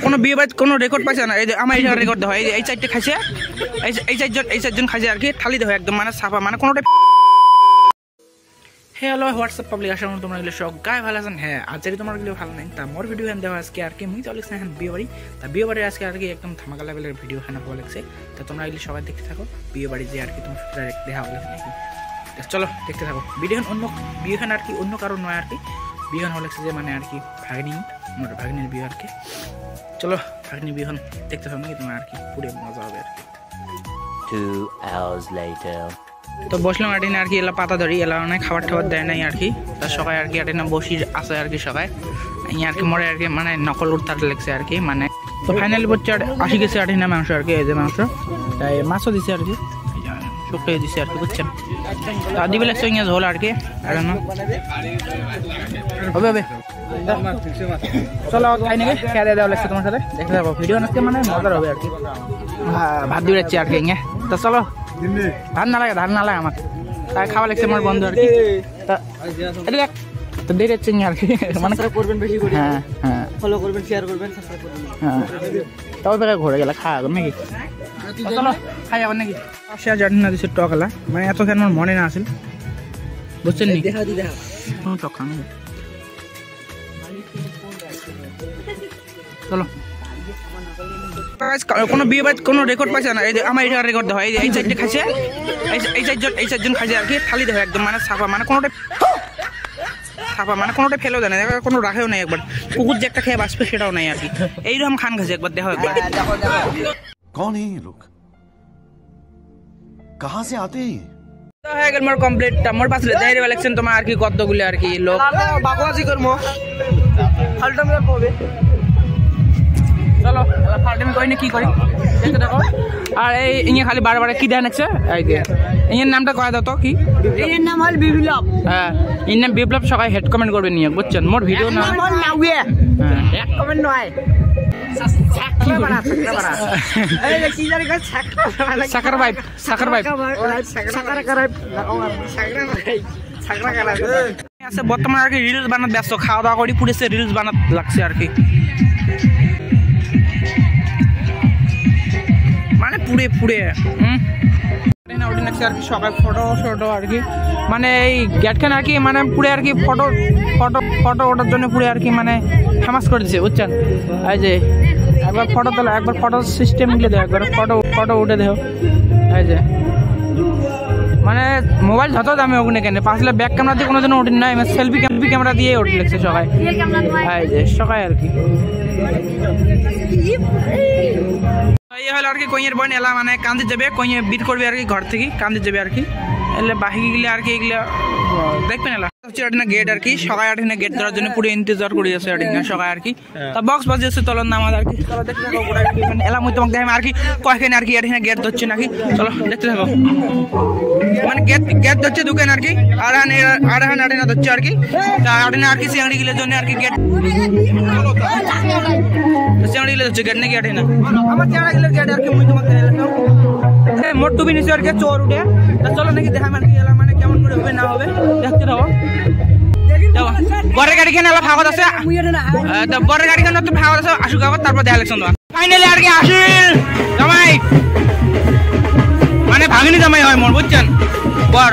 কোনো বিয়ে বাড়ি কোনো রেকর্ড পাইছে না, এই যে আমার এই রেকর্ড দেওয়া হয়, এই চারটে খাইছে, এই চারজন খাইছে আর কি, থালি দেওয়া একদম মানে সাফা মানে কোনোটা। হ্যালো হোয়াটসঅ্যাপ পাবলিক, আশা করি তোমরা এগুলো সব গায়ে ভালো আছেন। হ্যাঁ আজ যদি তোমার এগুলো ভালো নাই তা মোর ভিডিও হ্যান দেওয়া আজকে আর কি মুই চলে এখন বিয়ে বাড়ি, তা বিয়ে বাড়ির আজকে আর কি একদম ধামাকা লেভেলের ভিডিও হ্যান ভালো লাগছে, তা তোমরা এগুলো সবাই দেখতে থাকো। বিয়ে বাড়ি যে আর কি তোমার দেখা হলে নাকি, চলো দেখতে থাকো। ভিডিও অন্য বিয়ে হ্যান আর কি অন্য কারণ নয় আর কি, বিয়ে হ্যান লাগছে যে মানে আর কি ভাগ্নির বিয়ে আর কি। চলো ভাগ্নি বিয়ে হন দেখতে থাকো নাকি তোমার আর কি পুরো মজা হবে আর কি। 2 hours later তো বসলাম আটিনে আর কি, এলা পাতা ধরি, এলা অনেক খাবার টাবার দেয় নাই আর কি, তার সবাই আর কি আটিনা বসি আছে আর কি সবাই আর কি মরে আর কি মানে নকল উঠতে লাগছে আর কি মানে। তো ফাইনালি বলছে আসি গেছে আটিনা মাংস আর কি, এই যে মাংস, তাই মাছও দিছে আর কি, শুকিয়ে দিছে আর কি বুঝছেন। তা দিবে লাগছে ইয়ে ঝোল আর কি, আর হবে হবে। চলো খাই নাকি খেয়ে দেওয়া লাগছে তোমার সাথে, দেখতে যাবো ভিডিও আজকে মানে মজার হবে আর কি। ভাত দিয়ে যাচ্ছি আর কি ইয়ে, তা চলো। ধান না লাগে আমার, তাই খাওয়া লাগছে আমার বন্ধু আর কি, তো দিয়ে যাচ্ছে আর কি মানে করবেন বেশি করে। হ্যাঁ হ্যাঁ ফলো করবেন, শেয়ার করবেন, সাবস্ক্রাইব করবেন। হ্যাঁ তাও বেলা ঘুরে গেলে খাওয়া নাকি, চলো খাই যাবেন নাকি। শেয়ার জানি না দিচ্ছে টকলা মানে এত খেয়ে আমার মনে না আসেন বুঝছেন নি, টক খান চলো। কোনো বিয়ে বাড়ি কোনো রেকর্ড পাইছে না, এই যে আমার এটা রেকর্ড দেওয়া হয়, এই চারটে খাইছে, এই চারজন খাইছে আর কি, থালি দেওয়া একদম মানে সাফা মানে কোনোটা ফেলেও দেয় না, কোনো রাখেও নাই, একবার কুকুর যে একটা খেয়ে বাঁচবে সেটাও নাই আর কি, এইরকম খান খাইছে একবার দেখো একবার। कौन है ये लोग, कहां से आते हैं? হয়ে গেল মোর কমপ্লিট, মোর পাশে যাই রে ইলেকশন তোমার আর কি কতগুলো আর কি লোক বাকওয়াজি করবো ফালটা মেরে পড়বে। চলো ফালটামি করি না কি করি দেখতে দেখো। আর এই ইয়ে খালি বারবার কি দেন আছে, এই যে ইয়ের নামটা কয়ে দাও তো কি, এর নাম হল বিপ্লব। হ্যাঁ এর নাম বিপ্লব, সবাই হেড কমেন্ট করবে নিয়ে বুঝছেন, মোর ভিডিও নাম হল নাউয়ে, হেড কমেন্ট নয় বর্তমানে আর কি রিলস বানাতে ব্যস্ত, খাওয়া দাওয়া করি পুরেছে রিলস বানাতে লাগছে আর কি, মানে পুরে আর কি সবাই ফটো আর কি মানে এই গেটখানে আর কি মানে পুরে আর কি ফটো ওঠার জন্য পুরে আর কি মানে ফেমাস করে দিচ্ছে বুঝছেন। এই যে একবার ফটো তোলা, একবার ফটো সিস্টেম নিলে দেও, একবার ফটো উঠে দেও, এই যে মানে মোবাইল যত দামে হোক না কেন 5 লাখ ব্যাক ক্যামেরা দিয়ে কোনোদিনও উঠেন না, সেলফি ক্যামেরা দিয়ে উঠে লাগছে সবাই, এই যে সবাই আর কি। এই হলো আর কি কইয়ের বোন এলা মানে কান্দি যাবে, কইয়ে বিট করবে আর কি ঘর থেকে কান্দি যাবে আর কি, এলে বাহি গেলে আর কি এগুলা দেখবেন এলা হচ্ছে আটিনা গেট আর কি, সবাই আটিনা গেট ধরার জন্য পুরো ইন্তজার করে আছে আটিনা সবাই আর কি। তা বক্স বাজিয়েছে তলন নামাজ আর কি, চলো দেখতে থাকো পুরো আর কি মানে এলা মুই তোমাকে দেখাম আর কি কয়খানে আর কি আটিনা গেট ধরছে নাকি, চলো দেখতে থাকো। মানে গেট ধরছে দোকান আর কি, আড়াহান আটিনা ধরছে আর কি, তা আটিনা আর কি সিঙ্গড়ি গেলে জন্য আর কি গেট সিঙ্গড়ি গেলে ধরছে গেট নাকি আটিনা আমার চেহারা গেলে গেট আর কি মুই তোমাকে মোট টুবি নিচে আর কি চোর উঠে, তা চলো নাকি দেখাম আর কি এলা মানে কেমন করে হবে না হবে দেখতে থাকো। বড় গাড়ি কেন এলা ভাগত আছে, বড় গাড়ি কেন তো ভাগত আছে আসুক আবার তারপর দেখা লাগছে তোমার ফাইনালি আর কি আসিল জামাই মানে ভাগিনি জামাই হয় মোর বুঝছেন বর।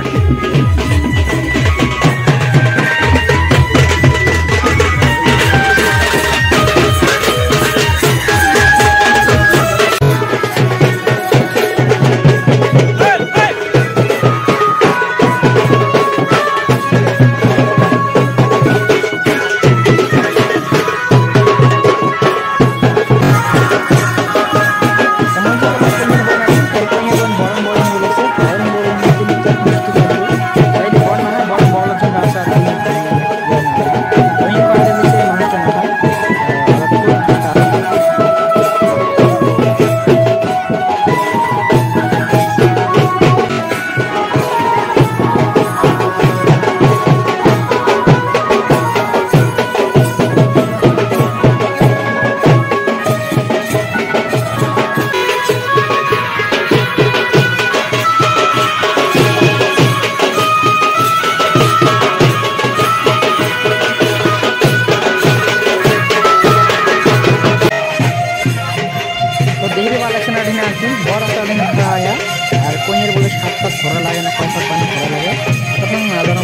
কইয়ের বলে 7 পাক ভরা লাগে না 5 পাক পানি ভরা লাগে তখন না জানো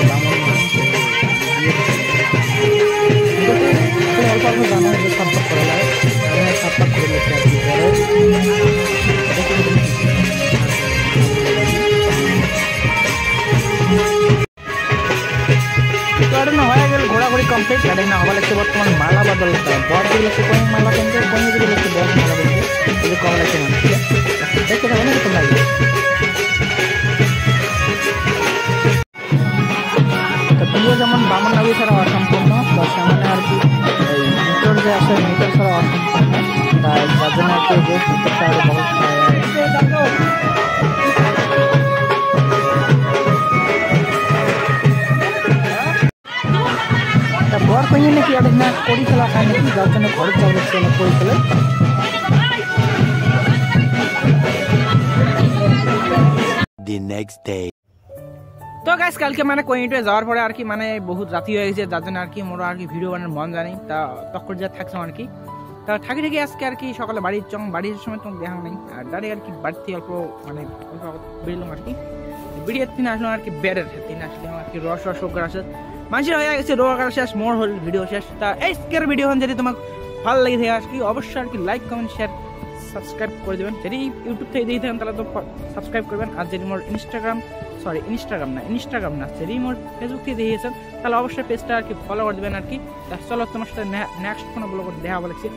বামন অল্প অল্প জানো যে 7 পাক ভরা লাগে 7 পাক করে লেখা আছে না হয়ে গেল ঘোরাঘুরি কমপ্লিট গাড়ি না হওয়া লাগছে বর্তমান মালা বদল বড় দিকে লাগছে কোন মালা কিনতে কোন দিকে লাগছে বড় মালা কিনতে এই কম লাগছে মানুষ দেখতে পাবেন না তোমরা তো ভিডিও যেমন বামন নবী ছাড়া অসম্পূর্ণ বা সামনে আর কি এই মিটার যে আছে মিটার ছাড়া অসম্পূর্ণ তাই যার জন্য একটু যে মিটারটা আরো বহুত বড় কইয়ে নাকি আর না কড়ি খেলা খায় নাকি যার জন্য ঘরে চাউল ছিল কড়ি খেলে The next day. তো গাইস কালকে মানে কইন্টে যাওয়ার পরে আর কি মানে বহুত রাতি হয়ে গেছে যার জন্য আর কি মোরা আর কি ভিডিও বানানোর মন জানি তা তখন যা থাকছে আর কি তা থাকি থাকি আজকে আর কি সকালে বাড়ির সময় তো দেখা নেই আর দাঁড়িয়ে আর কি বাড়তি অল্প মানে অল্প বেরলাম আর কি ভিডিওর দিন আসলাম আর কি বেড়ের দিন আসলাম আর কি রস আসে মানুষের হয়ে গেছে রোগার শেষ মোর হল ভিডিও শেষ তা আজকের ভিডিও যদি তোমাকে ভালো লাগে থাকে আর কি অবশ্যই আর কি লাইক কমেন্ট শেয়ার সাবস্ক্রাইব করে দেবেন যদি ইউটিউব থেকে দিয়ে থাকেন তাহলে তো সাবস্ক্রাইব করবেন আর যদি মোর ইনস্টাগ্রাম না যদি মোর ফেসবুক থেকে দিয়েছেন তাহলে অবশ্যই পেজটা আর কি ফলো করে দেবেন আর কি চলো তোমার সাথে নেক্সট কোনো ব্লগ দেখা বলেছি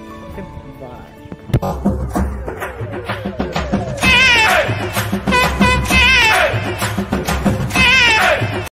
বাই